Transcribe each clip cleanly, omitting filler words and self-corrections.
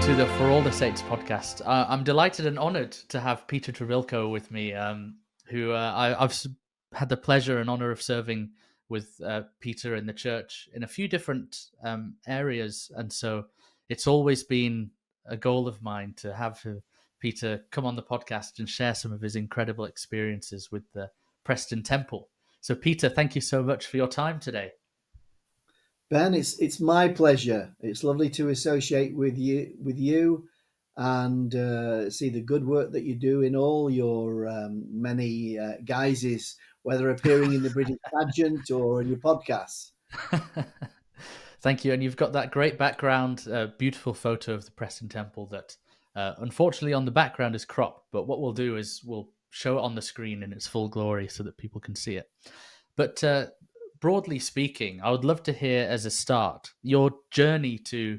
to the For All the Saints podcast. I'm delighted and honoured to have Peter Trebilcock with me, who I've had the pleasure and honour of serving with Peter in the church in a few different areas. And so it's always been a goal of mine to have Peter come on the podcast and share some of his incredible experiences with the Preston Temple. So, Peter, thank you so much for your time today. Ben, it's my pleasure. It's lovely to associate with you, and see the good work that you do in all your many guises, whether appearing in the British pageant or in your podcasts. Thank you. And you've got that great background, beautiful photo of the Preston Temple that unfortunately on the background is cropped. But what we'll do is we'll show it on the screen in its full glory so that people can see it. But broadly speaking, I would love to hear as a start your journey to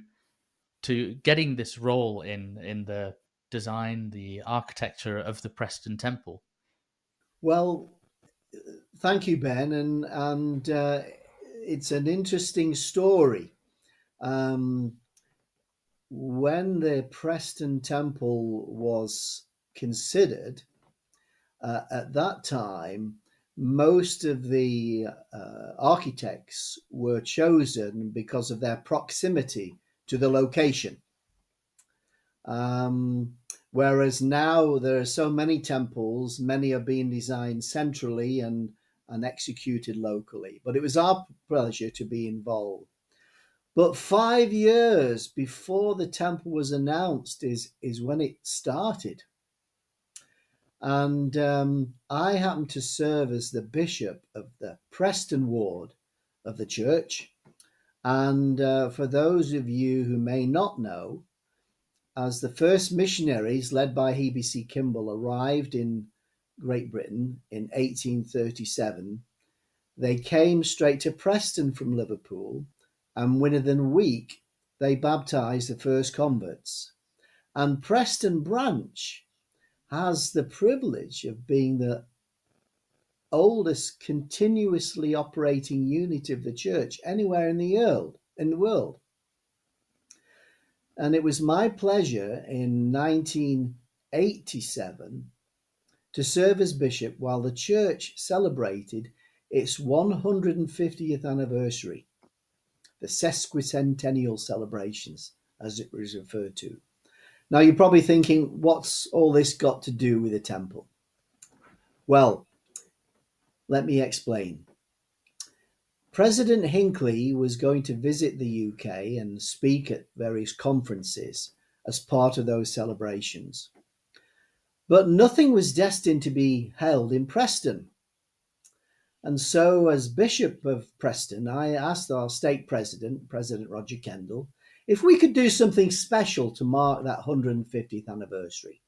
getting this role in the design, the architecture of the Preston Temple. Well, thank you, Ben, and it's an interesting story. When the Preston Temple was considered, at that time, most of the architects were chosen because of their proximity to the location. Whereas now there are so many temples, many are being designed centrally and executed locally. But it was our pleasure to be involved. But 5 years before the temple was announced is when it started. And I happen to serve as the bishop of the Preston ward of the church. And for those of you who may not know, as the first missionaries led by Herbie Kimball arrived in Great Britain in 1837, they came straight to Preston from Liverpool, and within a week they baptized the first converts. And Preston branch has the privilege of being the oldest continuously operating unit of the church anywhere in the world. And it was my pleasure in 1987 to serve as bishop while the church celebrated its 150th anniversary, the sesquicentennial celebrations, as it was referred to. Now, you're probably thinking, what's all this got to do with the temple? Well, let me explain. President Hinckley was going to visit the UK and speak at various conferences as part of those celebrations. But nothing was destined to be held in Preston. And so, as Bishop of Preston, I asked our stake president, President Roger Kendall, if we could do something special to mark that 150th anniversary.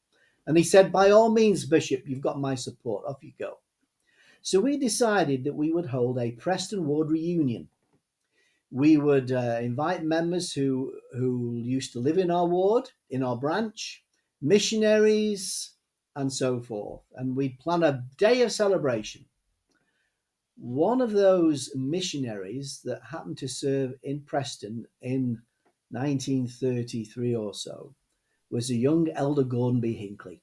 And he said, by all means, Bishop, you've got my support. Off you go. So we decided that we would hold a Preston ward reunion. We would invite members who used to live in our ward, in our branch, missionaries, and so forth. And we'd plan a day of celebration. One of those missionaries that happened to serve in Preston in 1933 or so was a young Elder Gordon B. Hinckley.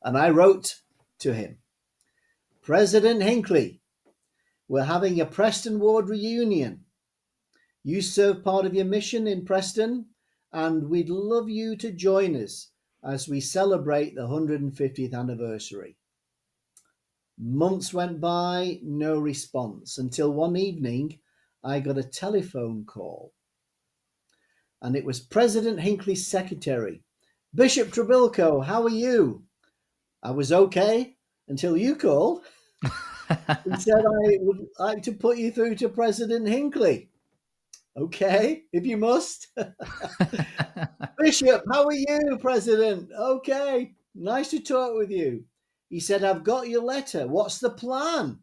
And I wrote to him, President Hinckley, we're having a Preston ward reunion. You serve part of your mission in Preston, and we'd love you to join us as we celebrate the 150th anniversary. Months went by, no response, until one evening I got a telephone call. And it was President Hinckley's secretary. Bishop Trebilcock, how are you? I was okay until you called. He said, I would like to put you through to President Hinckley. Okay, if you must. Bishop, how are you, President? Okay, nice to talk with you. He said, I've got your letter. What's the plan?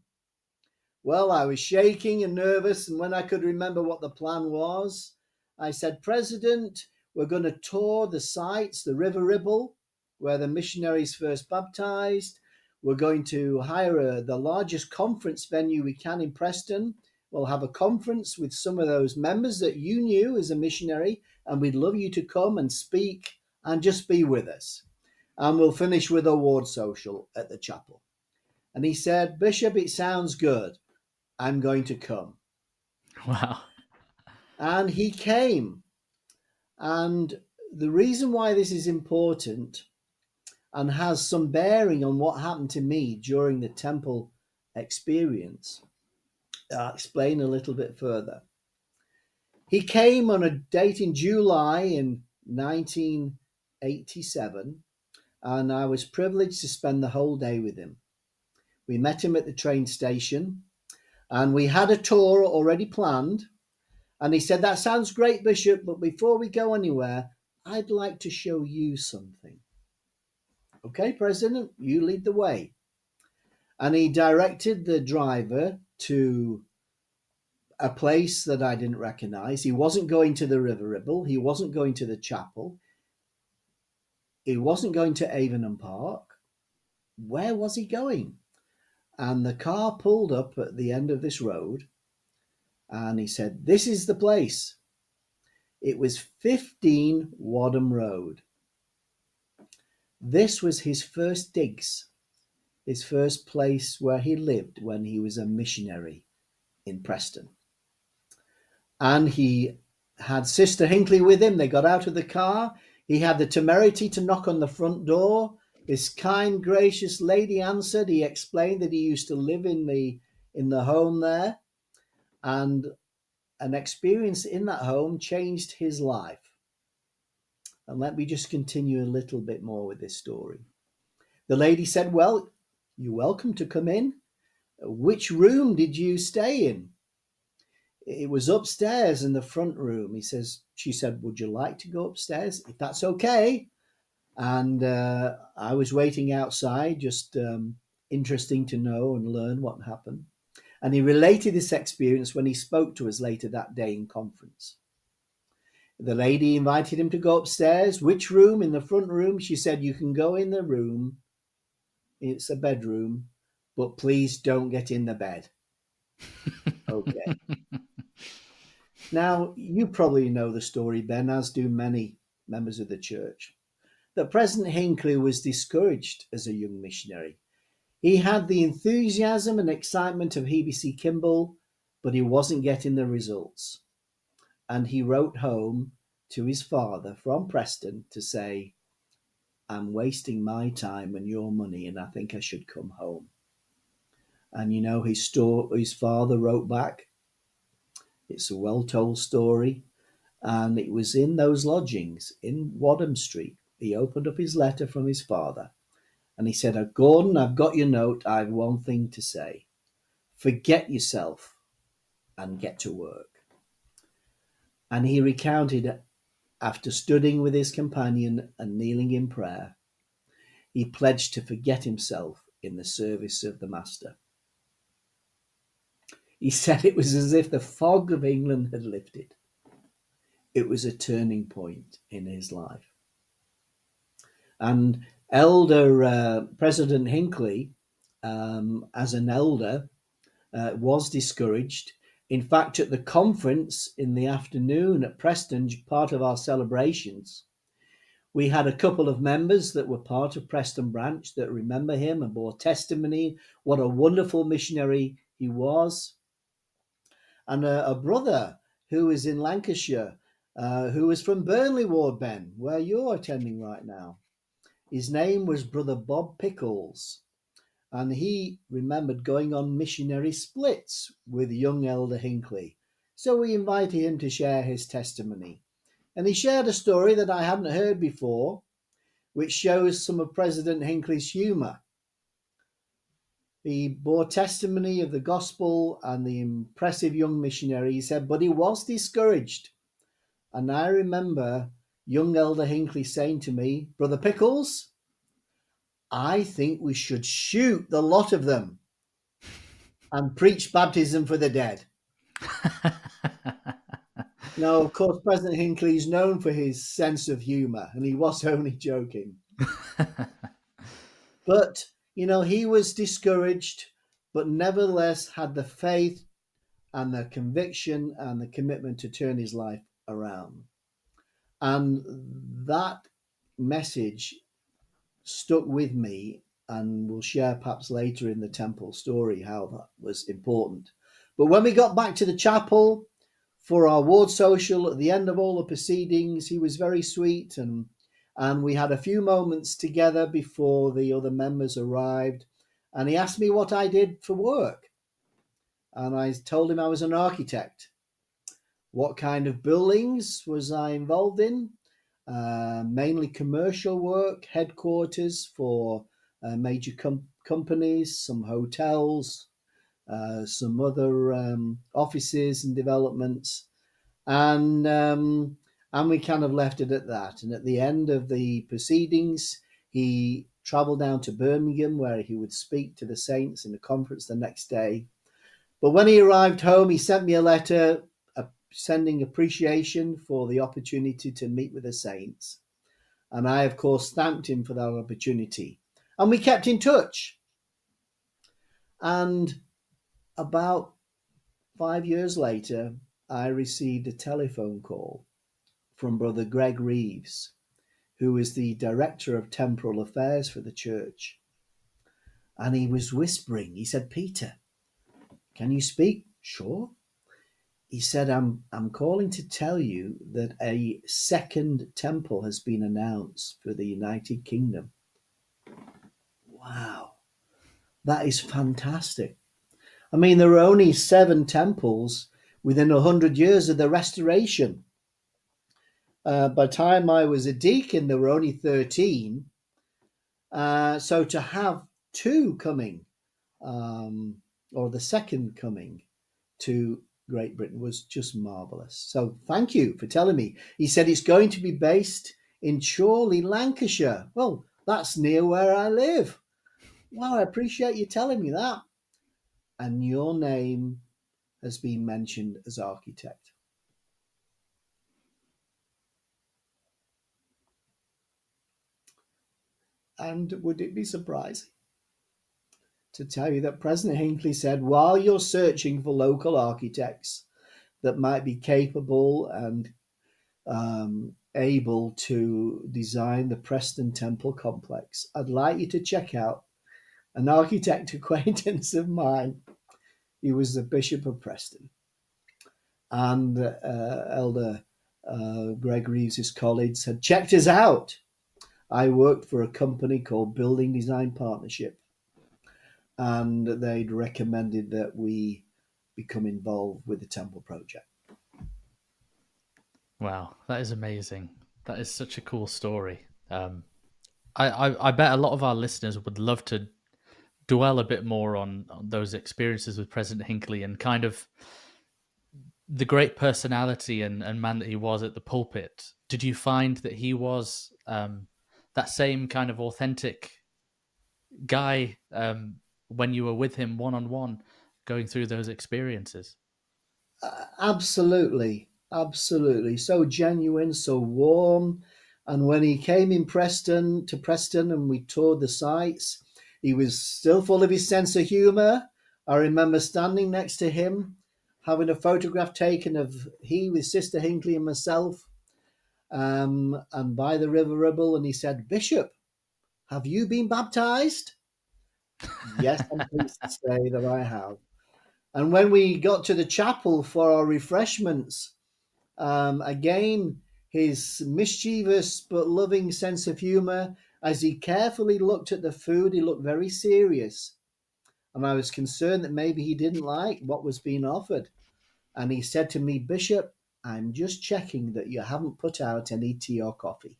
Well, I was shaking and nervous, and when I could remember what the plan was, I said, President, we're going to tour the sites, the River Ribble, where the missionaries first baptized. We're going to hire the largest conference venue we can in Preston. We'll have a conference with some of those members that you knew as a missionary, and we'd love you to come and speak and just be with us. And we'll finish with a ward social at the chapel. And he said, Bishop, it sounds good. I'm going to come. Wow. And he came. And the reason why this is important and has some bearing on what happened to me during the temple experience, I'll explain a little bit further. He came on a date in July in 1987, and I was privileged to spend the whole day with him. We met him at the train station, and we had a tour already planned. And he said, that sounds great, Bishop, but before we go anywhere, I'd like to show you something. Okay, President, you lead the way. And he directed the driver to a place that I didn't recognize. He wasn't going to the River Ribble. He wasn't going to the chapel. He wasn't going to Avonham Park. Where was he going? And the car pulled up at the end of this road, and he said, this is the place. It was 15 Wadham Road. This was his first digs, his first place where he lived when he was a missionary in Preston. And he had Sister Hinckley with him. They got out of the car. He had the temerity to knock on the front door. This kind, gracious lady answered. He explained that he used to live in the home there, and an experience in that home changed his life. And let me just continue a little bit more with this story. The lady said, well, you're welcome to come in. Which room did you stay in? It was upstairs in the front room. She said, would you like to go upstairs? If that's okay. And I was waiting outside, just interesting to know and learn what happened. And he related this experience when he spoke to us later that day in conference. The lady invited him to go upstairs. Which room? In the front room. She said, you can go in the room. It's a bedroom, but please don't get in the bed. Okay. Now, you probably know the story, Ben, as do many members of the church, that President Hinckley was discouraged as a young missionary. He had the enthusiasm and excitement of Hebe Kimball, but he wasn't getting the results. And he wrote home to his father from Preston to say, I'm wasting my time and your money, and I think I should come home. And you know, his father wrote back. It's a well-told story. And it was in those lodgings in Wadham Street. He opened up his letter from his father. And he said, Gordon, I've got your note. I have one thing to say. Forget yourself and get to work. And he recounted, after studying with his companion and kneeling in prayer, he pledged to forget himself in the service of the Master. He said it was as if the fog of England had lifted. It was a turning point in his life. And Elder President Hinckley, as an elder, was discouraged. In fact, at the conference in the afternoon at Preston, part of our celebrations, we had a couple of members that were part of Preston branch that remember him and bore testimony, what a wonderful missionary he was. And a brother who is in Lancashire, who was from Burnley Ward, Ben, where you're attending right now. His name was Brother Bob Pickles, and he remembered going on missionary splits with young Elder Hinckley. So we invited him to share his testimony. And he shared a story that I hadn't heard before, which shows some of President Hinckley's humour. He bore testimony of the gospel and the impressive young missionary. He said, but he was discouraged. And I remember young Elder Hinckley saying to me, Brother Pickles, I think we should shoot the lot of them and preach baptism for the dead. Now, of course, President Hinckley is known for his sense of humour, and he was only joking. But, you know, he was discouraged, but nevertheless had the faith and the conviction and the commitment to turn his life around. And that message stuck with me, and we'll share perhaps later in the temple story how that was important. But when we got back to the chapel for our ward social at the end of all the proceedings, he was very sweet, and we had a few moments together before the other members arrived, and he asked me what I did for work, and I told him I was an architect. What kind of buildings was I involved in? Mainly commercial work, headquarters for major companies, some hotels, some other offices and developments, and we kind of left it at that. And at the end of the proceedings, he travelled down to Birmingham, where he would speak to the saints in a conference the next day. But when he arrived home, he sent me a letter sending appreciation for the opportunity to meet with the saints. And I, of course, thanked him for that opportunity. And we kept in touch. And about 5 years later, I received a telephone call from Brother Greg Reeves, who is the Director of Temporal Affairs for the church. And he was whispering. He said, "Peter, can you speak?" "Sure." He said, I'm calling to tell you that a second temple has been announced for the United Kingdom. Wow, that is fantastic. I mean, there were only 7 temples within 100 years of the restoration. By the time I was a deacon, there were only 13. So to have 2 coming, or the second coming to Great Britain, was just marvellous. So thank you for telling me. He said it's going to be based in Chorley, Lancashire. Well, that's near where I live. Wow, I appreciate you telling me that. And your name has been mentioned as architect. And would it be surprising to tell you that President Hinckley said, while you're searching for local architects that might be capable and able to design the Preston Temple complex, I'd like you to check out an architect acquaintance of mine. He was the Bishop of Preston. And Elder Greg Reeves' colleagues had checked us out. I worked for a company called Building Design Partnership, and they'd recommended that we become involved with the temple project. Wow, that is amazing. That is such a cool story. I bet a lot of our listeners would love to dwell a bit more on those experiences with President Hinckley and kind of the great personality and man that he was at the pulpit. Did you find that he was that same kind of authentic guy when you were with him one on one, going through those experiences? Absolutely, absolutely. So genuine, so warm. And when he came in Preston and we toured the sites, he was still full of his sense of humour. I remember standing next to him, having a photograph taken of he with Sister Hinckley and myself, and by the River Ribble, and he said, "Bishop, have you been baptised?" Yes, I'm pleased to say that I have. And when we got to the chapel for our refreshments, again, his mischievous but loving sense of humour, as he carefully looked at the food, he looked very serious. And I was concerned that maybe he didn't like what was being offered. And he said to me, "Bishop, I'm just checking that you haven't put out any tea or coffee."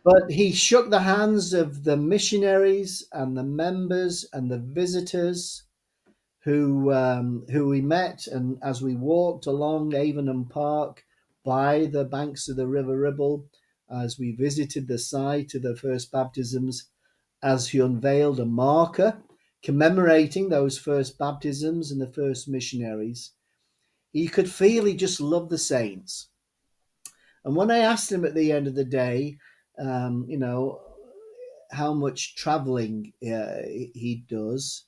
But he shook the hands of the missionaries and the members and the visitors who we met, and as we walked along Avonham Park by the banks of the River Ribble, as we visited the site of the first baptisms, as he unveiled a marker commemorating those first baptisms and the first missionaries, you could feel he just loved the saints. And when I asked him at the end of the day, how much traveling he does,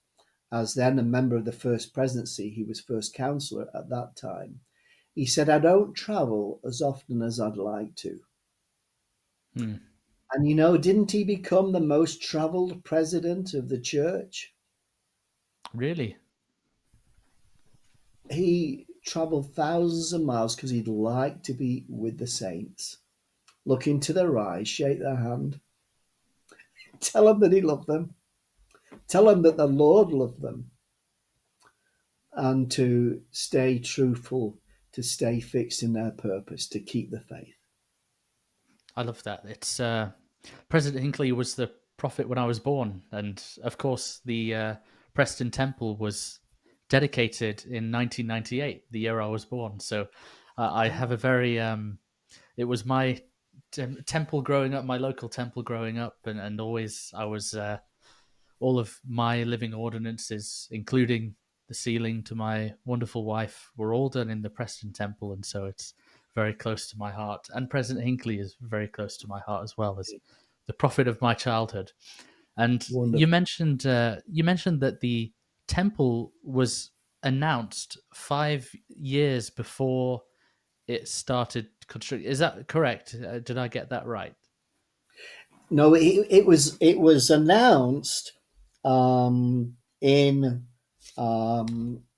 as then a member of the first presidency, he was first councillor at that time. He said, I don't travel as often as I'd like to. Hmm. And didn't he become the most traveled president of the church? Really? He traveled thousands of miles because he'd like to be with the saints, look into their eyes, shake their hand, tell them that he loved them, tell them that the Lord loved them, and to stay truthful, to stay fixed in their purpose, to keep the faith. I love that. It's President Hinckley was the prophet when I was born, and of course the Preston Temple was dedicated in 1998, the year I was born. So I have a very it was my temple growing up, my local temple growing up, and always I was all of my living ordinances, including the sealing to my wonderful wife, were all done in the Preston Temple, and so it's very close to my heart. And President Hinckley is very close to my heart as well as the prophet of my childhood. And Wonderful. you mentioned that the temple was announced 5 years before it started construction. Is that correct? Did I get that right? No, it was announced in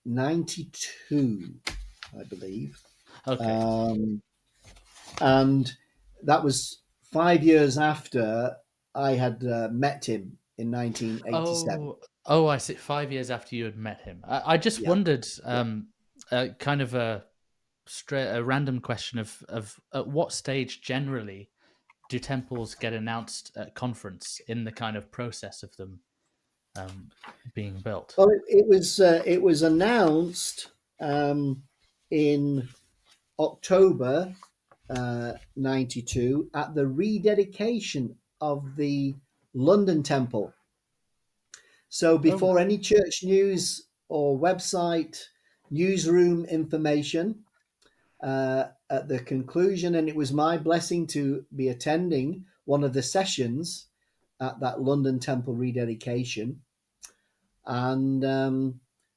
92, I believe. Okay. Um, and that was 5 years after I had met him in 1987. Oh, I see. 5 years after you had met him, I just Yeah. wondered, Yeah. kind of a random question of at what stage generally do temples get announced at conference in the kind of process of them um, being built? Well, it was announced in October 92 at the rededication of the London Temple. So Oh, before any church news or website newsroom information, at the conclusion, and it was my blessing to be attending one of the sessions at that London Temple rededication. And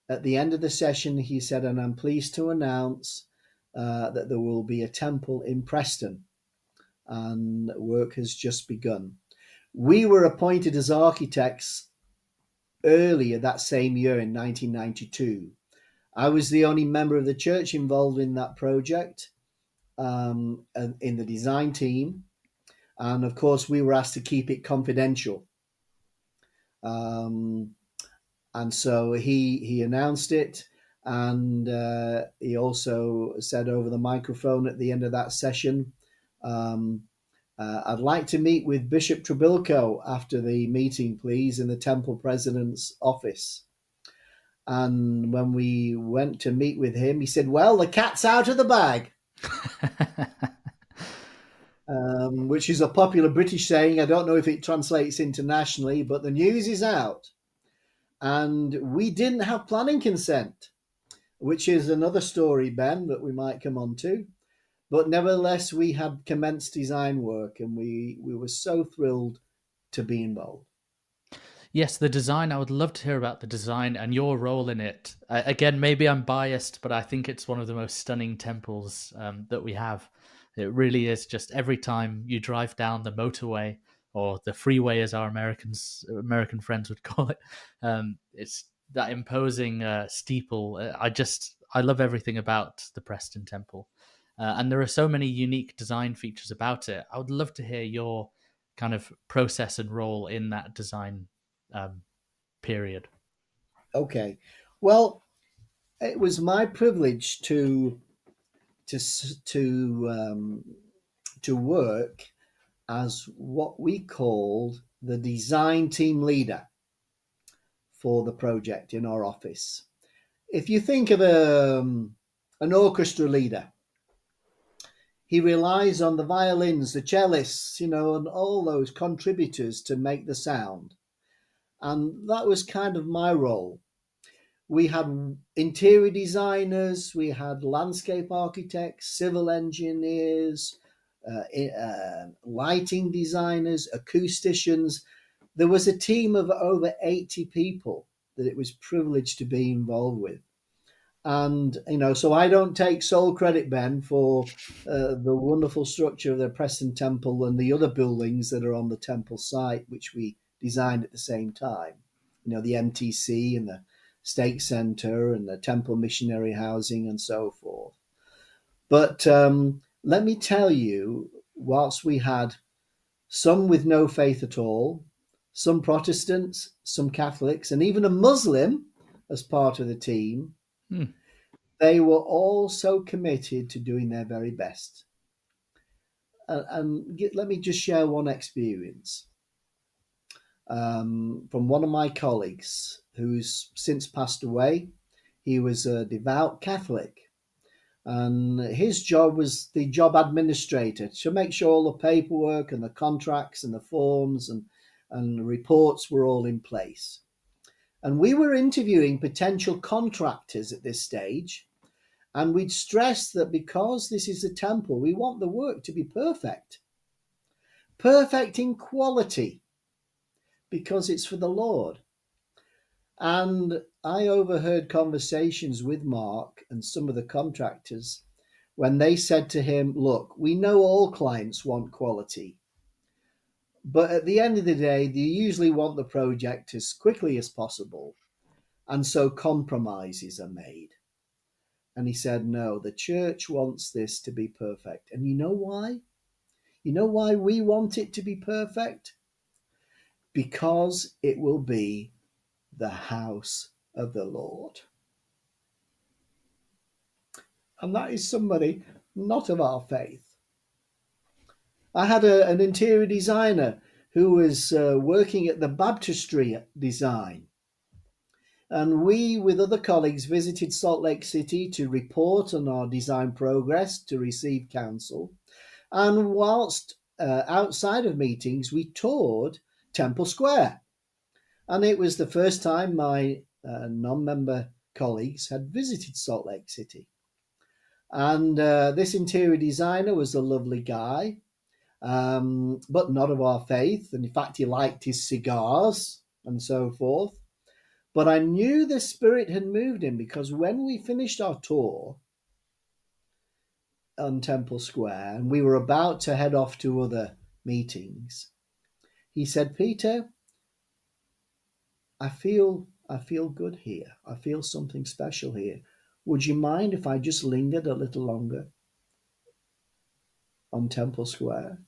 at the end of the session, he said, and I'm pleased to announce that there will be a temple in Preston, and work has just begun. We were appointed as architects earlier that same year in 1992. I was the only member of the church involved in that project, and in the design team. And of course, we were asked to keep it confidential. Um, and so he announced it, and he also said over the microphone at the end of that session, um, I'd like to meet with Bishop Trebilcock after the meeting, please, in the temple president's office. And when we went to meet with him, he said, well, the cat's out of the bag, which is a popular British saying. I don't know if it translates internationally, but the news is out. And we didn't have planning consent, which is another story, Ben, that we might come on to. But nevertheless, we had commenced design work, and we were so thrilled to be involved. yes, the design. I would love to hear about the design and your role in it. Again, maybe I'm biased, but I think it's one of the most stunning temples that we have. It really is. Just every time you drive down the motorway or the freeway, as our American friends would call it, it's that imposing steeple. I love everything about the Preston Temple, and there are so many unique design features about it. I would love to hear your kind of process and role in that design um, period. Okay. Well, it was my privilege to to work as what we called the design team leader for the project in our office. If you think of an orchestra leader, he relies on the violins, the cellists, and all those contributors to make the sound. And that was kind of my role. We had interior designers, we had landscape architects, civil engineers, lighting designers, acousticians. There was a team of over 80 people that it was privileged to be involved with. And, so I don't take sole credit, Ben, for the wonderful structure of the Preston Temple and the other buildings that are on the temple site, which we designed at the same time. The MTC and the Stake Centre and the Temple Missionary Housing and so forth. But let me tell you, whilst we had some with no faith at all, some Protestants, some Catholics, and even a Muslim as part of the team, Hmm. they were all so committed to doing their very best. And let me just share one experience from one of my colleagues who's since passed away. He was a devout Catholic, and his job was the job administrator to make sure all the paperwork and the contracts and the forms and the reports were all in place. And we were interviewing potential contractors at this stage. And we'd stress that because this is a temple, we want the work to be perfect. Perfect in quality, because it's for the Lord. And I overheard conversations with Mark and some of the contractors when they said to him, look, we know all clients want quality, but at the end of the day, they usually want the project as quickly as possible. And so compromises are made. And he said, no, the church wants this to be perfect. And you know why? You know why we want it to be perfect? Because it will be the house of the Lord. And that is somebody not of our faith. I had an interior designer who was working at the baptistry design. And we, with other colleagues, visited Salt Lake City to report on our design progress, to receive counsel. And whilst outside of meetings, we toured Temple Square. And it was the first time my non-member colleagues had visited Salt Lake City. And this interior designer was a lovely guy, but not of our faith. And in fact, he liked his cigars and so forth. But I knew the Spirit had moved him, because when we finished our tour on Temple Square and we were about to head off to other meetings, he said, Peter, I feel good here. I feel something special here. Would you mind if I just lingered a little longer on Temple Square?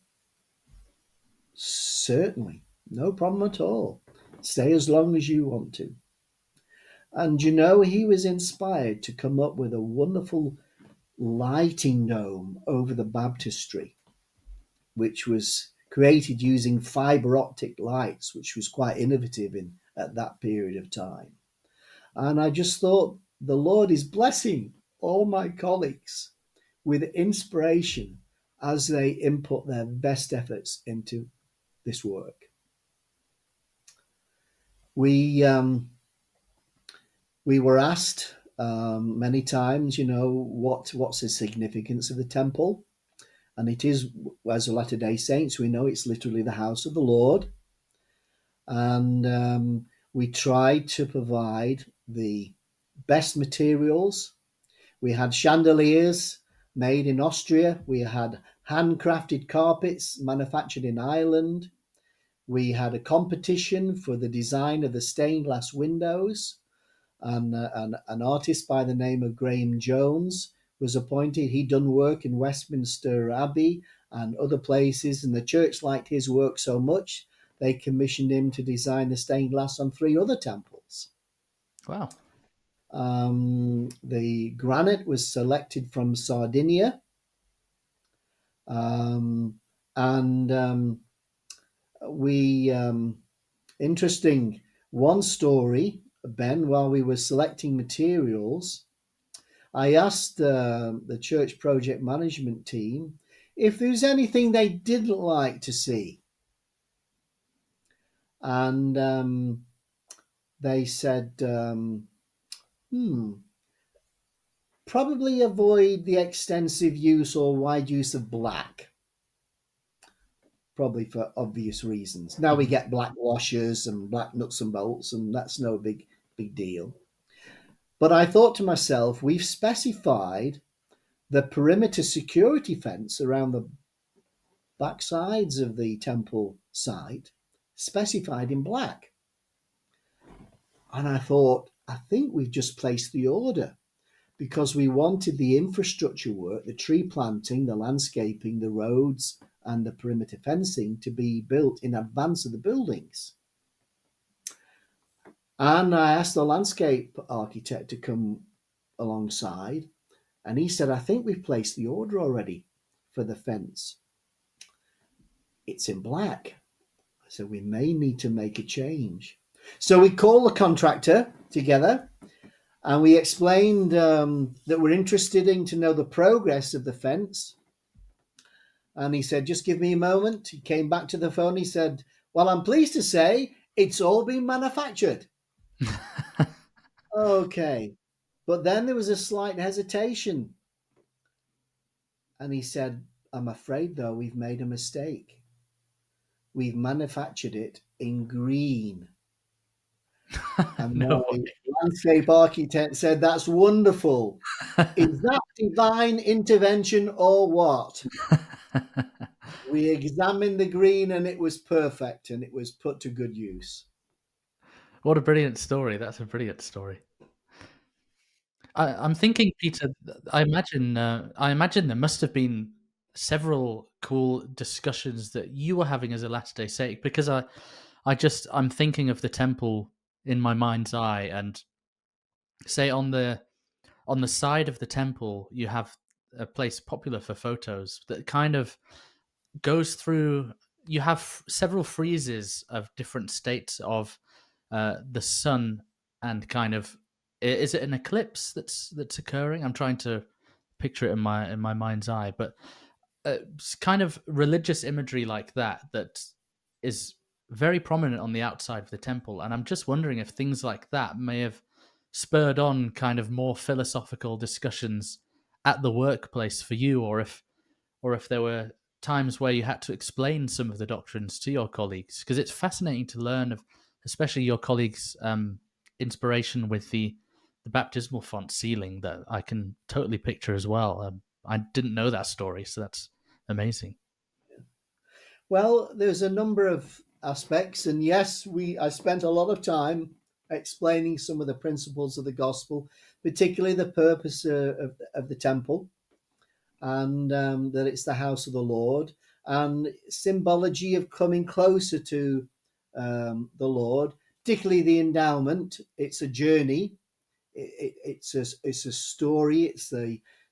Certainly. No problem at all. Stay as long as you want to. And he was inspired to come up with a wonderful lighting dome over the baptistry, which was created using fiber optic lights, which was quite innovative at that period of time. And I just thought, the Lord is blessing all my colleagues with inspiration as they input their best efforts into this work. We were asked many times, what's the significance of the temple? And it is, as a Latter-day Saints, we know it's literally the house of the Lord. And we tried to provide the best materials. We had chandeliers made in Austria. We had handcrafted carpets manufactured in Ireland. We had a competition for the design of the stained glass windows. And an artist by the name of Graham Jones was appointed. He'd done work in Westminster Abbey and other places, and the church liked his work so much, they commissioned him to design the stained glass on 3 other temples. Wow. The granite was selected from Sardinia. Interesting, one story, Ben, while we were selecting materials, I asked the church project management team if there's anything they didn't like to see. And they said, probably avoid the extensive use or wide use of black. Probably for obvious reasons. Now we get black washers and black nuts and bolts, and that's no big deal. But I thought to myself, we've specified the perimeter security fence around the back sides of the temple site, specified in black. And I thought, I think we've just placed the order because we wanted the infrastructure work, the tree planting, the landscaping, the roads, and the perimeter fencing to be built in advance of the buildings. And I asked the landscape architect to come alongside, and he said, I think we've placed the order already for the fence. It's in black. So we may need to make a change. So we called the contractor together and we explained that we're interested in to know the progress of the fence. And he said, just give me a moment. He came back to the phone. He said, well, I'm pleased to say it's all been manufactured. Okay. But then there was a slight hesitation. And he said, I'm afraid, though, we've made a mistake. We've manufactured it in green. And No my landscape architect said, that's wonderful. way. Is that divine intervention or what? We examined the green and it was perfect and it was put to good use. What a brilliant story. That's a brilliant story. I'm thinking, Peter, I imagine there must have been several cool discussions that you were having as a Latter-day Saint, because I'm thinking of the temple in my mind's eye, and say on the side of the temple you have a place popular for photos that kind of goes through. You have several friezes of different states of the sun, and kind of, is it an eclipse that's occurring? I'm trying to picture it in my mind's eye, but it's kind of religious imagery like that that is very prominent on the outside of the temple. And I'm just wondering if things like that may have spurred on kind of more philosophical discussions at the workplace for you, or if there were times where you had to explain some of the doctrines to your colleagues, because it's fascinating to learn of, especially your colleagues' inspiration with the baptismal font ceiling that I can totally picture as well. I didn't know that story, so that's amazing. Well, there's a number of aspects, and yes, I spent a lot of time explaining some of the principles of the gospel, particularly the purpose of the temple, and that it's the house of the Lord, and symbology of coming closer to the Lord, particularly the endowment. It's a journey. It's a story.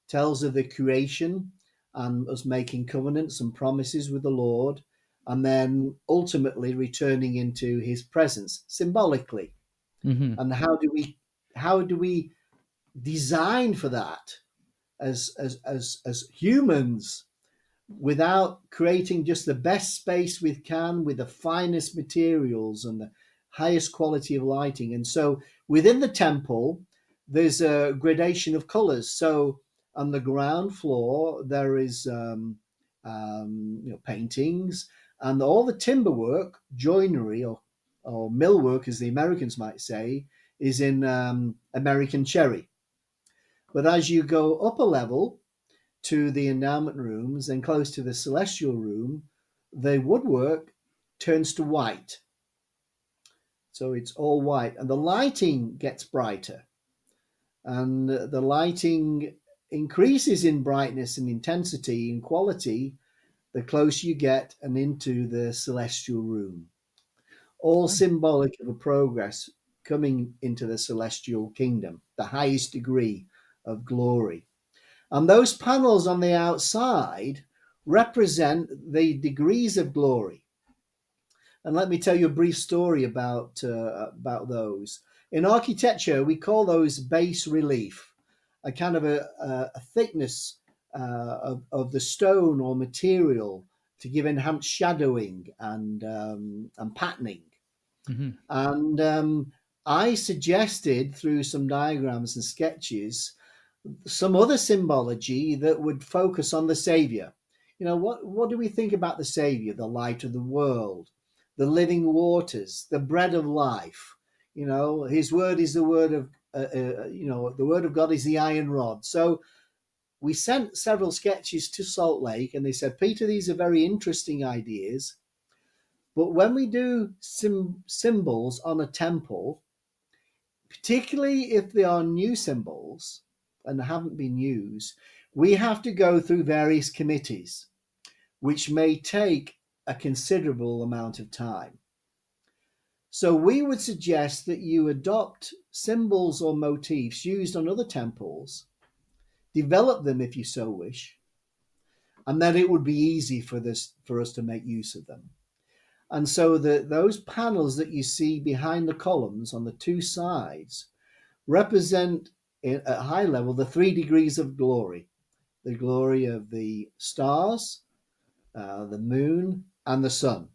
Tells of the creation and us making covenants and promises with the Lord, and then ultimately returning into His presence symbolically. Hmm. And how do we design for that as humans, without creating just the best space we can with the finest materials and the highest quality of lighting? And so within the temple, there's a gradation of colors. So on the ground floor, there is paintings, and all the timber work, joinery, or millwork, as the Americans might say, is in American cherry. But as you go up a level to the endowment rooms and close to the celestial room, the woodwork turns to white. So it's all white, and the lighting gets brighter, and the lighting increases in brightness and intensity and quality the closer you get and into the celestial room. All symbolic of a progress coming into the celestial kingdom, the highest degree of glory. And those panels on the outside represent the degrees of glory. And let me tell you a brief story about those. In architecture, we call those bas relief, a kind of a thickness of the stone or material to give enhanced shadowing and patterning. Hmm. And I suggested through some diagrams and sketches some other symbology that would focus on the Savior. What do we think about the Savior? The light of the world, the living waters, the bread of life. His word is the word the word of God is the iron rod. So we sent several sketches to Salt Lake, and they said, Peter, these are very interesting ideas, but when we do symbols on a temple, particularly if they are new symbols and haven't been used, we have to go through various committees, which may take a considerable amount of time. So we would suggest that you adopt symbols or motifs used on other temples, develop them if you so wish, and then it would be easy for us to make use of them. And so those panels that you see behind the columns on the two sides represent at high level the 3 degrees of glory: the glory of the stars, the moon, and the sun.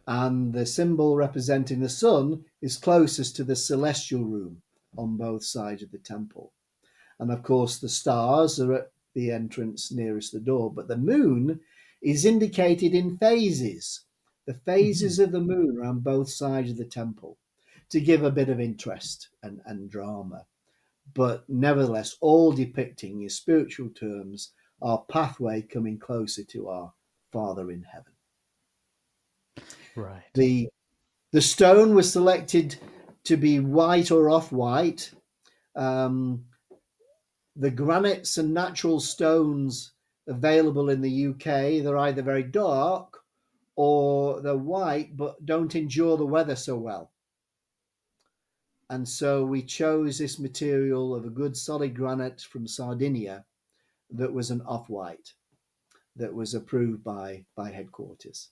And the symbol representing the sun is closest to the celestial room on both sides of the temple. And of course, the stars are at the entrance nearest the door, but the moon is indicated in phases, the phases of the moon around both sides of the temple, to give a bit of interest and drama. But nevertheless, all depicting in spiritual terms our pathway coming closer to our Father in heaven. Right. The stone was selected to be white or off-white. The granites and natural stones available in the UK, they're either very dark or they're white but don't endure the weather so well. And so we chose this material of a good solid granite from Sardinia that was an off-white, that was approved by headquarters.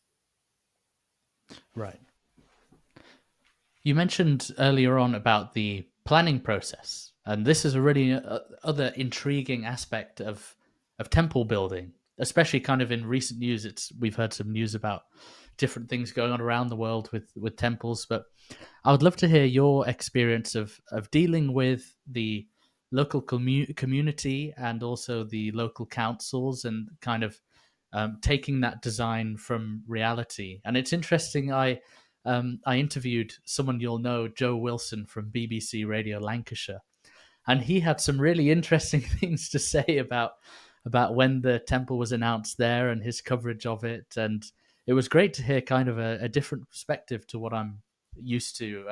Right. You mentioned earlier on about the planning process, and this is a really other intriguing aspect of temple building, especially kind of in recent news. We've heard some news about different things going on around the world with temples, but I would love to hear your experience of dealing with the local community and also the local councils, and kind of taking that design from reality. And it's interesting. I interviewed someone you'll know, Joe Wilson from BBC Radio Lancashire, and he had some really interesting things to say about when the temple was announced there and his coverage of it. And it was great to hear kind of a different perspective to what I'm used to.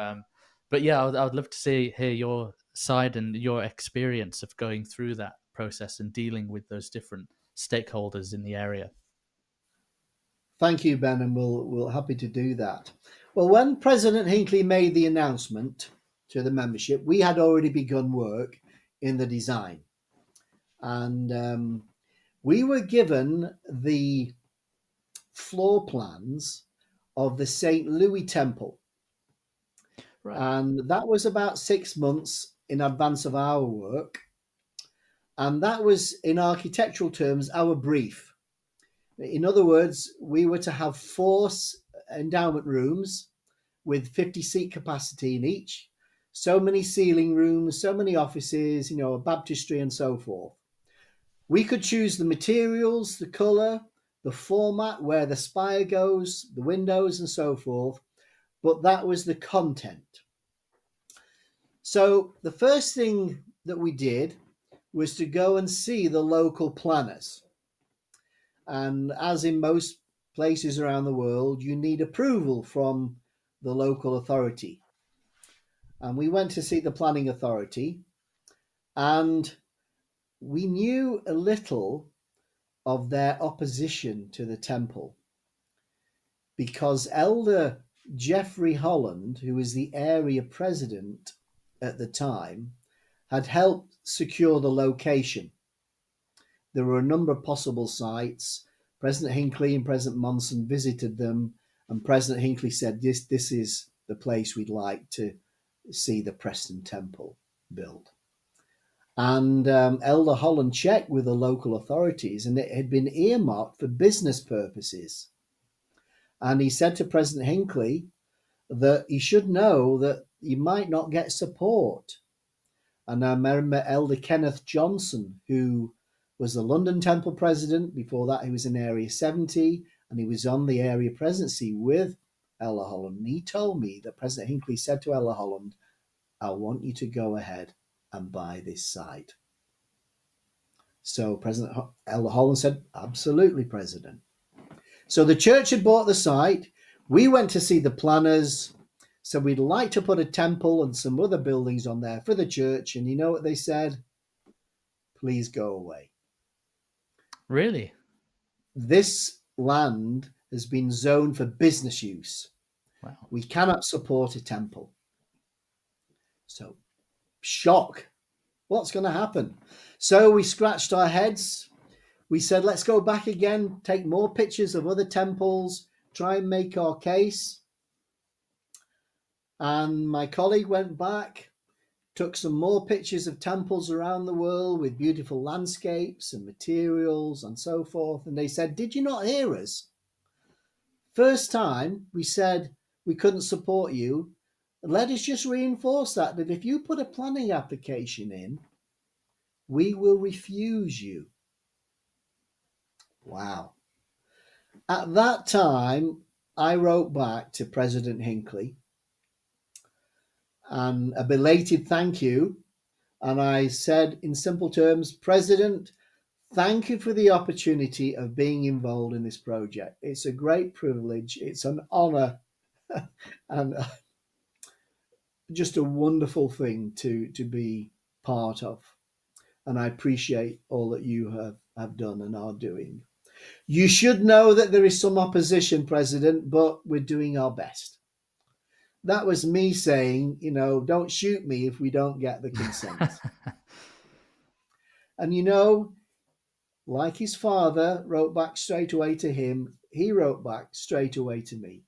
But yeah, I would love to hear your side and your experience of going through that process and dealing with those different stakeholders in the area. Thank you, Ben, and we'll happy to do that. Well, when President Hinckley made the announcement to the membership, we had already begun work in the design. And we were given the floor plans of the St. Louis Temple. Right. And that was about 6 months in advance of our work. And that was, in architectural terms, our brief. In other words, we were to have 4 endowment rooms with 50 seat capacity in each, so many ceiling rooms, so many offices, a baptistry and so forth. We could choose the materials, the colour, the format, where the spire goes, the windows and so forth, but that was the content. So the first thing that we did was to go and see the local planners. And as in most places around the world, you need approval from the local authority. And we went to see the planning authority, and we knew a little of their opposition to the temple, because Elder Geoffrey Holland, who was the area president at the time, had helped secure the location. There were a number of possible sites. President Hinckley and President Monson visited them, and President Hinckley said, this is the place we'd like to see the Preston Temple built. And Elder Holland checked with the local authorities, and it had been earmarked for business purposes. And he said to President Hinckley that he should know that he might not get support. And I remember Elder Kenneth Johnson, who was the London Temple president. Before that, he was in Area 70, and he was on the area presidency with Elder Holland. And he told me that President Hinckley said to Elder Holland, I want you to go ahead and buy this site. So President Elder Holland said, absolutely, President. So the church had bought the site. We went to see the planners. So we'd like to put a temple and some other buildings on there for the church. And you know what they said? Please go away. Really? This land has been zoned for business use. Wow. We cannot support a temple. So, shock. What's going to happen? So we scratched our heads. We said, let's go back again, take more pictures of other temples, try and make our case. And my colleague went back, took some more pictures of temples around the world with beautiful landscapes and materials and so forth. And they said, did you not hear us? First time we said we couldn't support you. Let us just reinforce that if you put a planning application in, we will refuse you. Wow. At that time, I wrote back to President Hinckley and a belated thank you. And I said in simple terms, President, thank you for the opportunity of being involved in this project. It's a great privilege. It's an honor and just a wonderful thing to be part of. And I appreciate all that you have done and are doing. You should know that there is some opposition, President, but we're doing our best. That was me saying, don't shoot me if we don't get the consent. And like his father wrote back straight away to him, he wrote back straight away to me.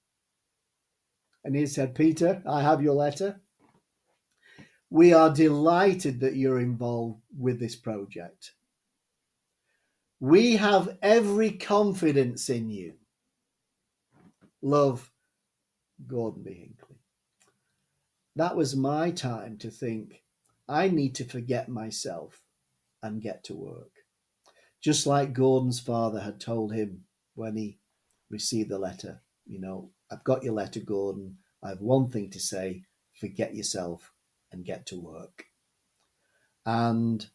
And he said, Peter, I have your letter. We are delighted that you're involved with this project. We have every confidence in you. Love, Gordon B. Hinckley. That was my time to think, I need to forget myself and get to work. Just like Gordon's father had told him when he received the letter, I've got your letter, Gordon. I have one thing to say, forget yourself and get to work. And,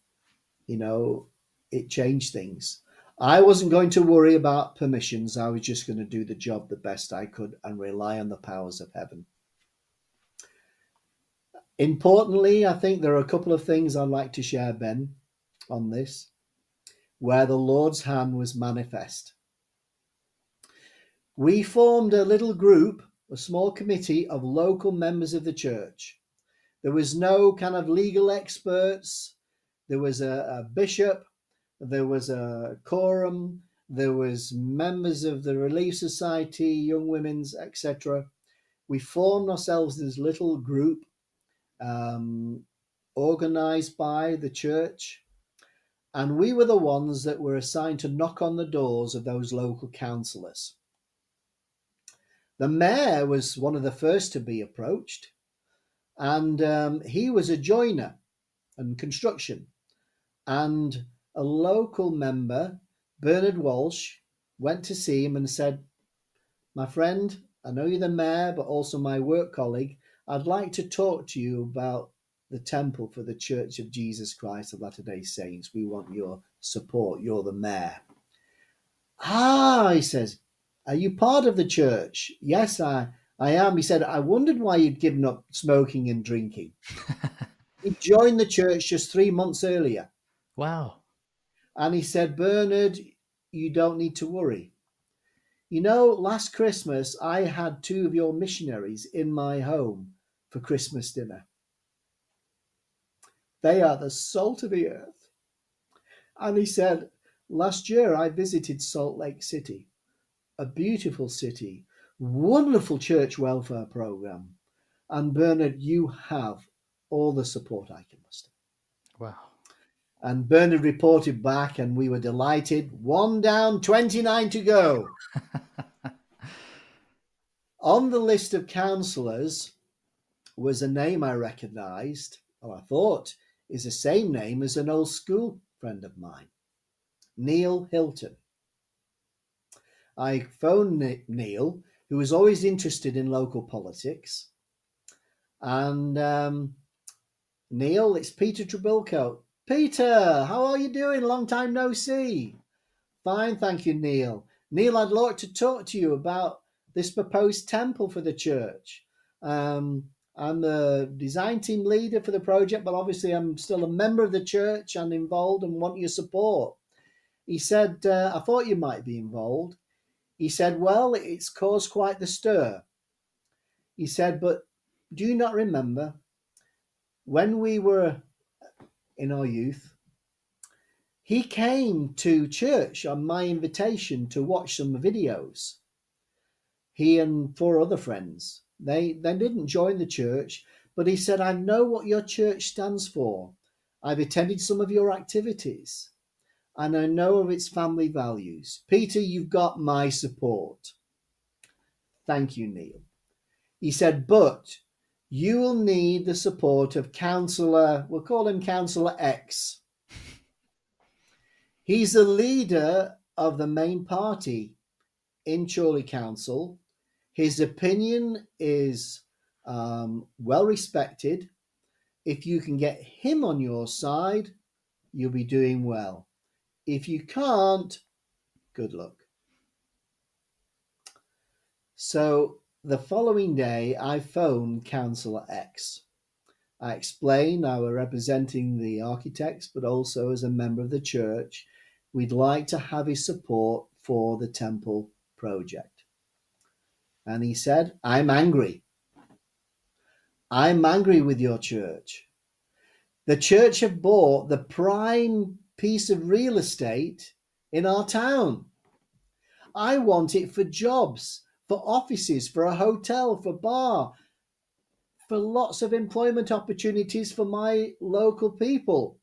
it changed things. I wasn't going to worry about permissions. I was just going to do the job the best I could and rely on the powers of heaven. Importantly, I think there are a couple of things I'd like to share, Ben, on this, where the Lord's hand was manifest. We formed a little group, a small committee of local members of the church. There was no kind of legal experts. There was a bishop. There was a quorum. There was members of the Relief Society, Young Women's, etc. We formed ourselves in this little group, organized by the church. And we were the ones that were assigned to knock on the doors of those local councillors. The mayor was one of the first to be approached, and he was a joiner and construction. And a local member, Bernard Walsh, went to see him and said, my friend, I know you're the mayor, but also my work colleague. I'd like to talk to you about the temple for the Church of Jesus Christ of Latter-day Saints. We want your support. You're the mayor. He says, are you part of the church? Yes, I am. He said, I wondered why you'd given up smoking and drinking. He joined the church just 3 months earlier. Wow. And he said, Bernard, you don't need to worry. Last Christmas, I had 2 of your missionaries in my home for Christmas dinner. They are the salt of the earth. And he said, last year I visited Salt Lake City, a beautiful city, wonderful church welfare program. And Bernard, you have all the support I can muster. Wow. And Bernard reported back, and we were delighted. 1 down, 29 to go. On the list of councillors was a name I recognised, or I thought is the same name as an old school friend of mine, Neil Hilton. I phoned Neil, who was always interested in local politics, and Neil, it's Peter Trebilcock. Peter, how are you doing? Long time no see. Fine, thank you, Neil. Neil, I'd like to talk to you about this proposed temple for the church. I'm the design team leader for the project, but obviously I'm still a member of the church and involved and want your support. He said, I thought you might be involved. He said, well, it's caused quite the stir. He said, but do you not remember when we were in our youth, he came to church on my invitation to watch some videos. He and four other friends. They didn't join the church, but he said, I know what your church stands for. I've attended some of your activities, and I know of its family values. Peter, you've got my support. Thank you, Neil. He said, but you will need the support of Councillor, we'll call him Councillor X. He's the leader of the main party in Chorley Council. His opinion is well respected. If you can get him on your side, you'll be doing well. If you can't, good luck. So the following day, I phoned Councillor X. I explained I were representing the architects, but also as a member of the church, we'd like to have his support for the temple project. And he said, I'm angry. I'm angry with your church. The church have bought the prime piece of real estate in our town. I want it for jobs, for offices, for a hotel, for bar, for lots of employment opportunities for my local people.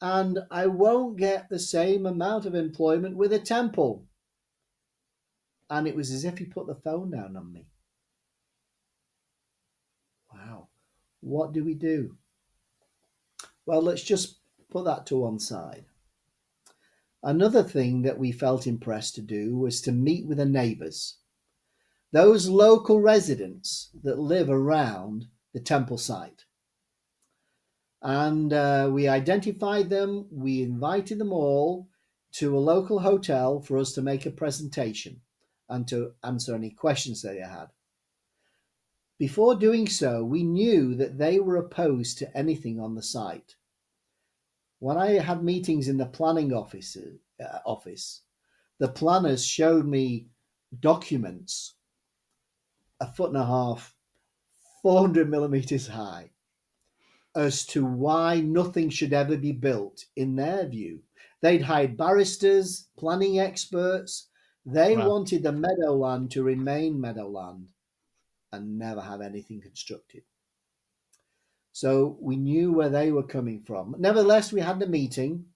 And I won't get the same amount of employment with a temple. And it was as if he put the phone down on me. Wow. What do we do? Well, let's just put that to one side. Another thing that we felt impressed to do was to meet with the neighbours, those local residents that live around the temple site. And we identified them, we invited them all to a local hotel for us to make a presentation and to answer any questions they had. Before doing so, we knew that they were opposed to anything on the site. When I had meetings in the planning office, the planners showed me documents a foot and a half, 400 millimeters high, as to why nothing should ever be built in their view. They'd hired barristers, planning experts. They wanted the meadowland to remain meadowland and never have anything constructed. So we knew where they were coming from. Nevertheless, we had a meeting.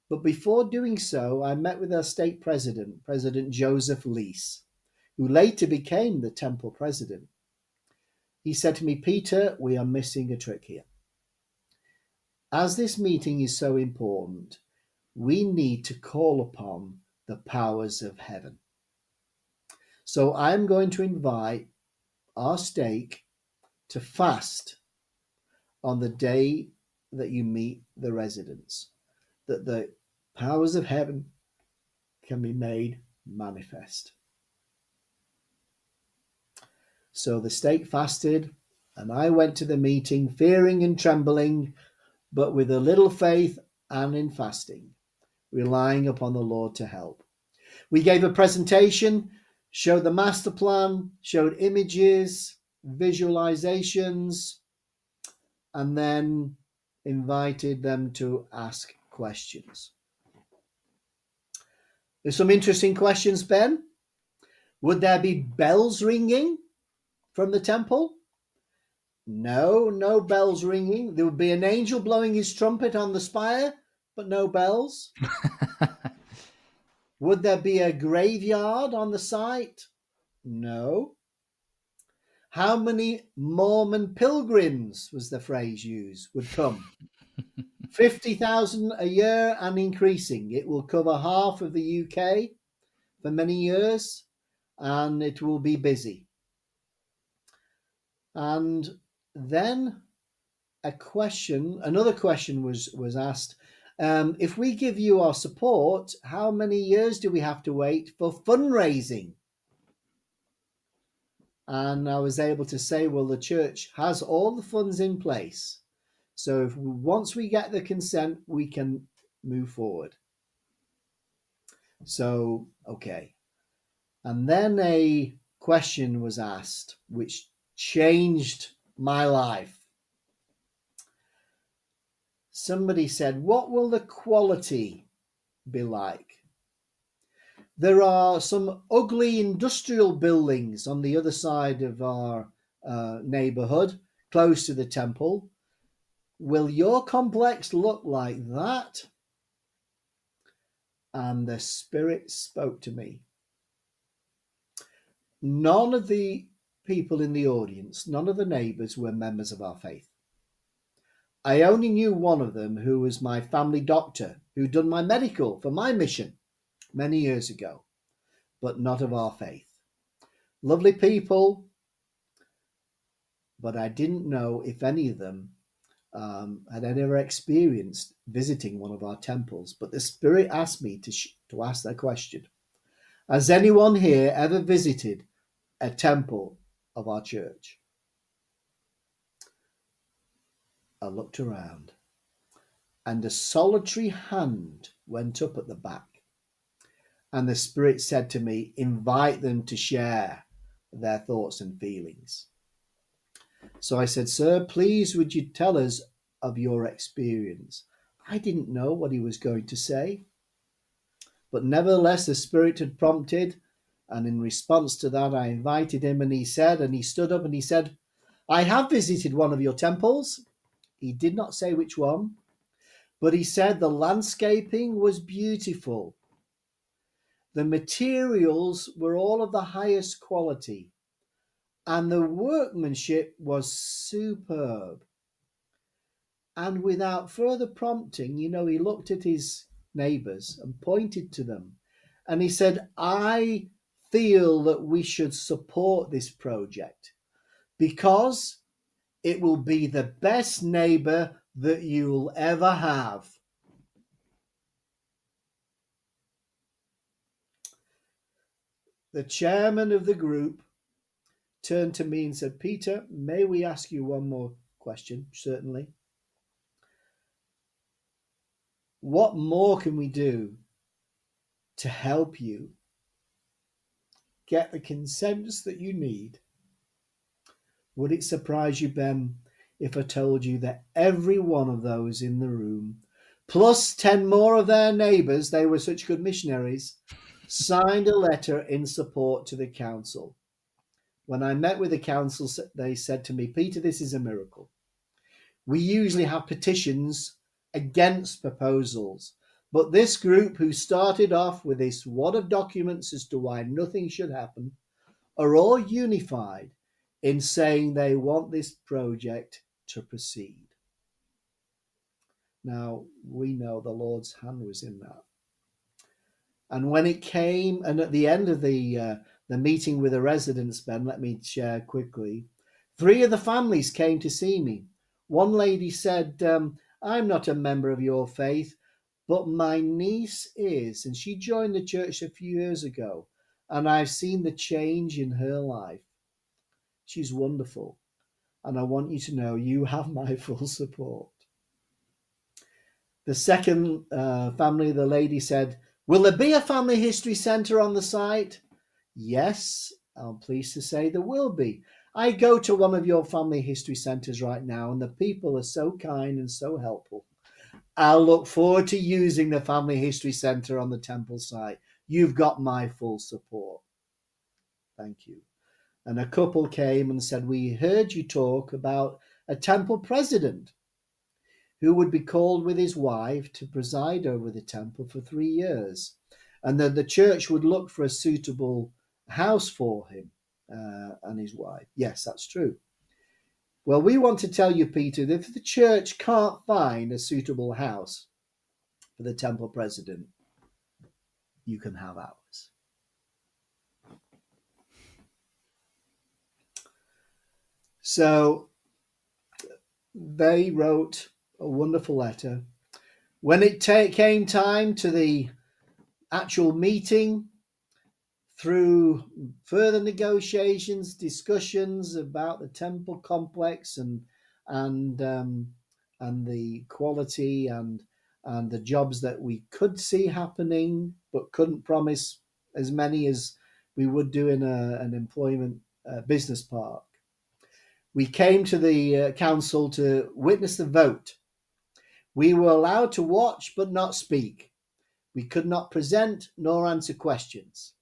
But before doing so, I met with our state president, President Joseph Lease, who later became the temple president. He said to me, Peter, we are missing a trick here. As this meeting is so important, we need to call upon the powers of heaven. So I'm going to invite our stake to fast on the day that you meet the residents, that the powers of heaven can be made manifest. So the stake fasted, and I went to the meeting fearing and trembling, but with a little faith and in fasting, relying upon the Lord to help. We gave a presentation, showed the master plan, showed images, visualizations, and then invited them to ask questions. There's some interesting questions, Ben. Would there be bells ringing from the temple? No bells ringing. There would be an angel blowing his trumpet on the spire, but no bells. Would there be a graveyard on the site? No. How many Mormon pilgrims, was the phrase used, would come? 50,000 a year and increasing. It will cover half of the UK for many years, and it will be busy. And then another question was asked. If we give you our support, how many years do we have to wait for fundraising? And I was able to say, well, the church has all the funds in place. So once we get the consent, we can move forward. So, okay. And then a question was asked, which changed my life. Somebody said, what will the quality be like? There are some ugly industrial buildings on the other side of our neighbourhood, close to the temple. Will your complex look like that? And the Spirit spoke to me. None of the people in the audience, none of the neighbours were members of our faith. I only knew one of them, who was my family doctor, who'd done my medical for my mission many years ago, but not of our faith. Lovely people, but I didn't know if any of them had ever experienced visiting one of our temples. But the Spirit asked me to ask that question. Has anyone here ever visited a temple of our church? I looked around, and a solitary hand went up at the back. And the Spirit said to me, invite them to share their thoughts and feelings. So I said, sir, please would you tell us of your experience? I didn't know what he was going to say. But nevertheless, the Spirit had prompted, and in response to that, I invited him, and he stood up and he said, I have visited one of your temples. He did not say which one, but he said the landscaping was beautiful. The materials were all of the highest quality, and the workmanship was superb. And without further prompting, he looked at his neighbours and pointed to them. And he said, I feel that we should support this project because it will be the best neighbour that you'll ever have. The chairman of the group turned to me and said, Peter, may we ask you one more question? Certainly. What more can we do to help you get the consents that you need? Would it surprise you, Ben, if I told you that every one of those in the room, plus 10 more of their neighbours, they were such good missionaries, signed a letter in support to the council? When I met with the council, they said to me, Peter, this is a miracle. We usually have petitions against proposals, but this group, who started off with this wad of documents as to why nothing should happen, are all unified in saying they want this project to proceed. Now, we know the Lord's hand was in that. And when it came, and at the end of the meeting with the residents, Ben, let me share quickly, 3 of the families came to see me. One lady said, I'm not a member of your faith, but my niece is, and she joined the church a few years ago, and I've seen the change in her life. She's wonderful, and I want you to know you have my full support. The second family, the lady said, will there be a family history centre on the site? Yes, I'm pleased to say there will be. I go to one of your family history centres right now, and the people are so kind and so helpful. I'll look forward to using the family history centre on the temple site. You've got my full support. Thank you. And a couple came and said, we heard you talk about a temple president who would be called with his wife to preside over the temple for 3 years, and that the church would look for a suitable house for him and his wife. Yes, that's true. Well, we want to tell you, Peter, that if the church can't find a suitable house for the temple president, you can have ours. So they wrote a wonderful letter. When it came time to the actual meeting, through further negotiations, discussions about the temple complex and and the quality and the jobs that we could see happening, but couldn't promise as many as we would do in an employment business park. We came to the council to witness the vote. We were allowed to watch but not speak. We could not present nor answer questions,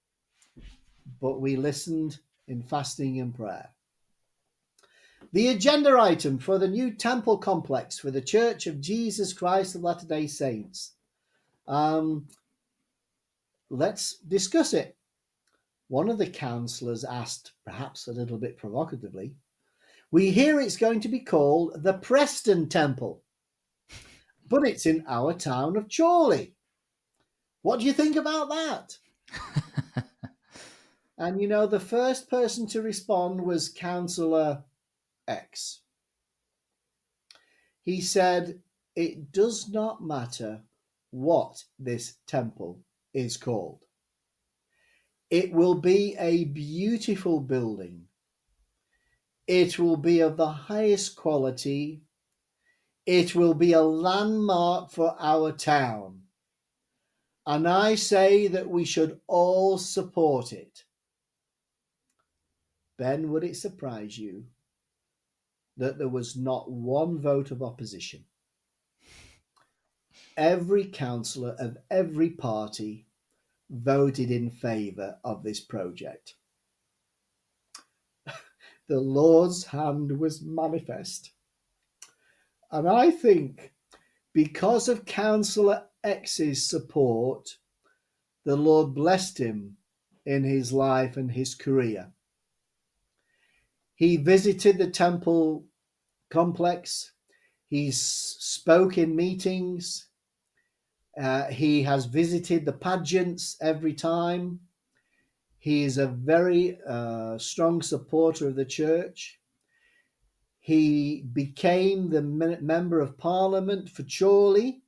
but we listened in fasting and prayer. The agenda item for the new temple complex for the Church of Jesus Christ of Latter-day Saints. Let's discuss it. One of the councillors asked, perhaps a little bit provocatively, we hear it's going to be called the Preston Temple, but it's in our town of Chorley. What do you think about that? And the first person to respond was Councillor X. He said, it does not matter what this temple is called. It will be a beautiful building. It will be of the highest quality. It will be a landmark for our town. And I say that we should all support it. Ben, would it surprise you that there was not one vote of opposition? Every councillor of every party voted in favour of this project. The Lord's hand was manifest. And I think because of Councillor X's support, the Lord blessed him in his life and his career. He visited the temple complex. He spoke in meetings. He has visited the pageants every time. He is a very strong supporter of the church. He became the Member of Parliament for Chorley,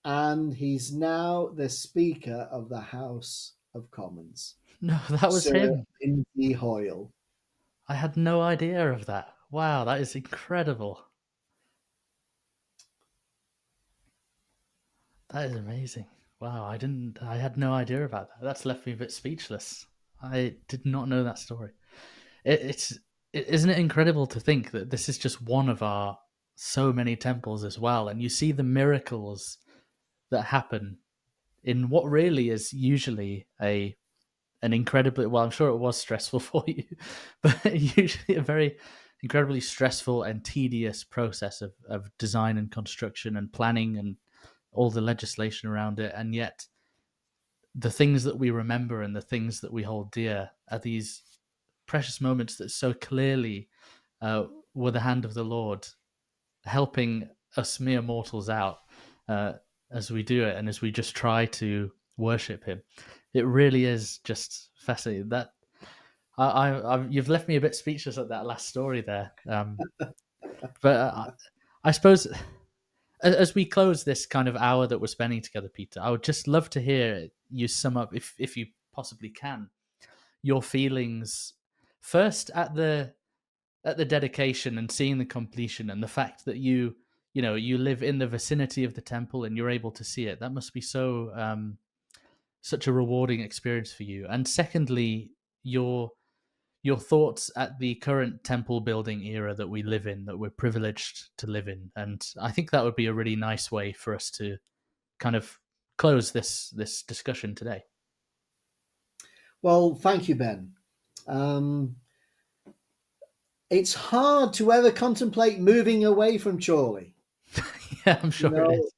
and he's now the Speaker of the House of Commons. No, that was Sir him. Hinckley Hoyle. I had no idea of that. Wow, that is incredible. That is amazing. Wow, I had no idea about that. That's left me a bit speechless. I did not know that story. Isn't it incredible to think that this is just one of our so many temples as well, and you see the miracles that happen in what really is usually an incredibly, well, I'm sure it was stressful for you, but usually a very incredibly stressful and tedious process of design and construction and planning and all the legislation around it. And yet the things that we remember and the things that we hold dear are these precious moments that so clearly were the hand of the Lord helping us mere mortals out as we do it and as we just try to worship Him. It really is just fascinating. That you've left me a bit speechless at that last story there. But I suppose as we close this kind of hour that we're spending together, Peter, I would just love to hear you sum up, if you possibly can, your feelings first at the dedication and seeing the completion and the fact that you live in the vicinity of the temple and you're able to see it. That must be so such a rewarding experience for you. And secondly, your thoughts at the current temple building era that we live in, that we're privileged to live in. And I think that would be a really nice way for us to kind of close this discussion today. Well, thank you, Ben. It's hard to ever contemplate moving away from Chorley. Yeah, I'm sure it is.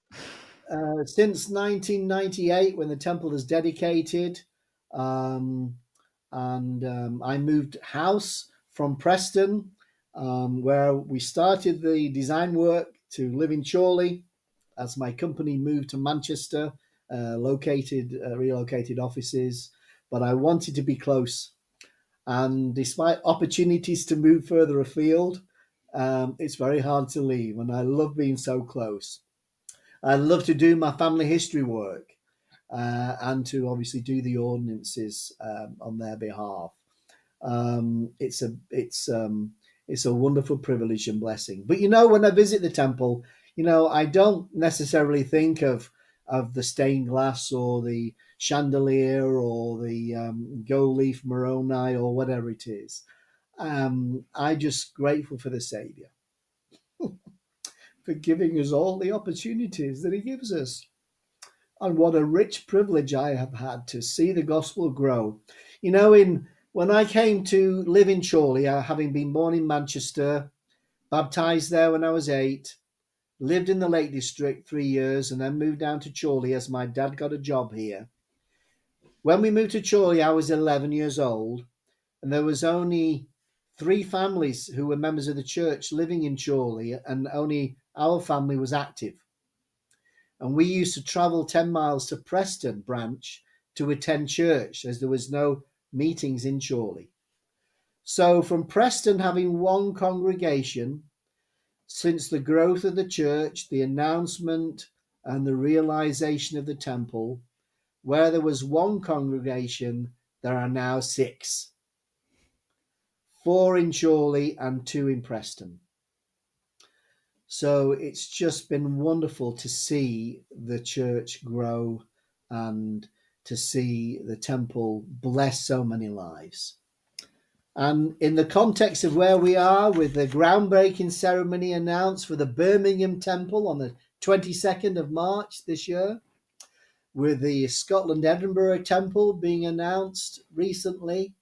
Since 1998, when the temple was dedicated, and I moved house from Preston, where we started the design work, to live in Chorley, as my company moved to Manchester, relocated offices. But I wanted to be close. And despite opportunities to move further afield, It's very hard to leave, and I love being so close. I love to do my family history work, and to obviously do the ordinances on their behalf. It's a wonderful privilege and blessing. But when I visit the temple, I don't necessarily think of the stained glass or the chandelier or the gold leaf Moroni or whatever it is. I'm just grateful for the Saviour for giving us all the opportunities that He gives us. And what a rich privilege I have had to see the gospel grow. When I came to live in Chorley, having been born in Manchester, baptised there when I was 8, lived in the Lake District 3 years, and then moved down to Chorley as my dad got a job here. When we moved to Chorley, I was 11 years old, and there was only 3 families who were members of the church living in Chorley, and only our family was active. And we used to travel 10 miles to Preston branch to attend church, as there was no meetings in Chorley. So from Preston having one congregation, since the growth of the church, the announcement and the realization of the temple, where there was one congregation, there are now 6. 4 in Chorley and 2 in Preston. So it's just been wonderful to see the church grow and to see the temple bless so many lives. And in the context of where we are, with the groundbreaking ceremony announced for the Birmingham Temple on the 22nd of March this year, with the Scotland Edinburgh Temple being announced recently,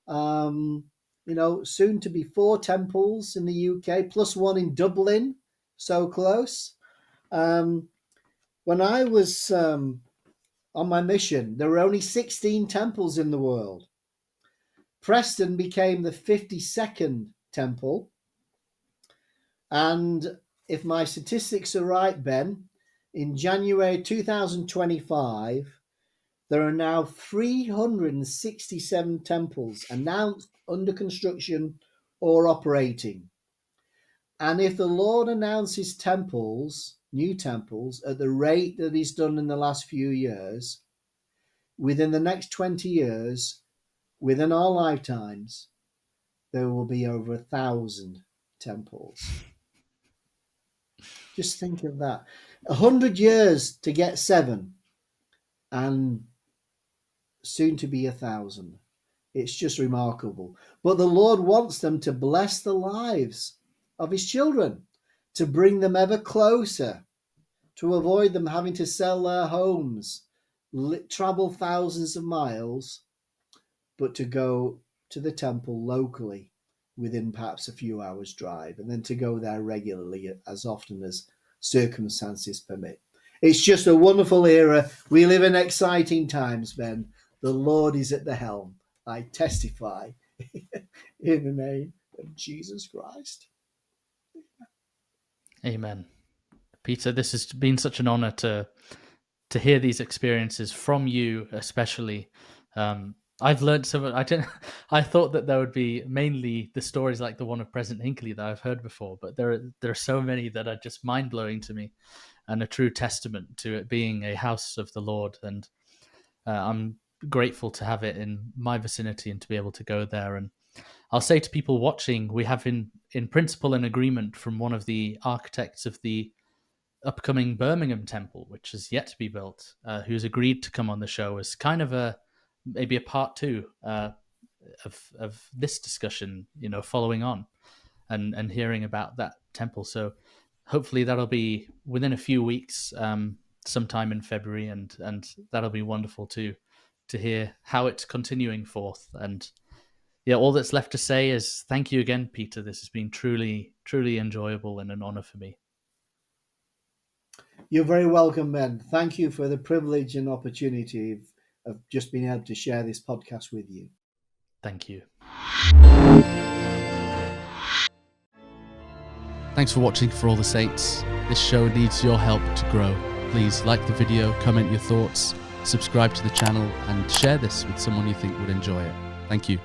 soon to be 4 temples in the UK, plus one in Dublin, so close. When I was on my mission, there were only 16 temples in the world. Preston became the 52nd temple. And if my statistics are right, Ben, in January 2025, there are now 367 temples announced, under construction, or operating. And if the Lord announces temples, new temples, at the rate that He's done in the last few years, within the next 20 years, within our lifetimes, there will be over 1,000 temples. Just think of that. 100 years to get 7, and soon to be 1,000. It's just remarkable. But the Lord wants them to bless the lives of His children, to bring them ever closer, to avoid them having to sell their homes, travel thousands of miles, but to go to the temple locally within perhaps a few hours' drive, and then to go there regularly as often as circumstances permit. It's just a wonderful era. We live in exciting times, Ben. The Lord is at the helm. I testify in the name of Jesus Christ. Amen. Peter, this has been such an honor to hear these experiences from you, especially. I've learned so much. I thought that there would be mainly the stories like the one of President Hinckley that I've heard before, but there are so many that are just mind blowing to me, and a true testament to it being a house of the Lord. And I'm grateful to have it in my vicinity and to be able to go there. And I'll say to people watching, we have in principle an agreement from one of the architects of the upcoming Birmingham Temple, which is yet to be built, who's agreed to come on the show as kind of maybe a part 2 of this discussion, following on and hearing about that temple. So hopefully that'll be within a few weeks, sometime in February, and that'll be wonderful to hear how it's continuing forth. And yeah, all that's left to say is thank you again, Peter. This has been truly, truly enjoyable and an honor for me. You're very welcome, Ben. Thank you for the privilege and opportunity of just being able to share this podcast with you. Thank you. Thanks for watching For All the Saints. This show needs your help to grow. Please like the video, comment your thoughts, subscribe to the channel, and share this with someone you think would enjoy it. Thank you.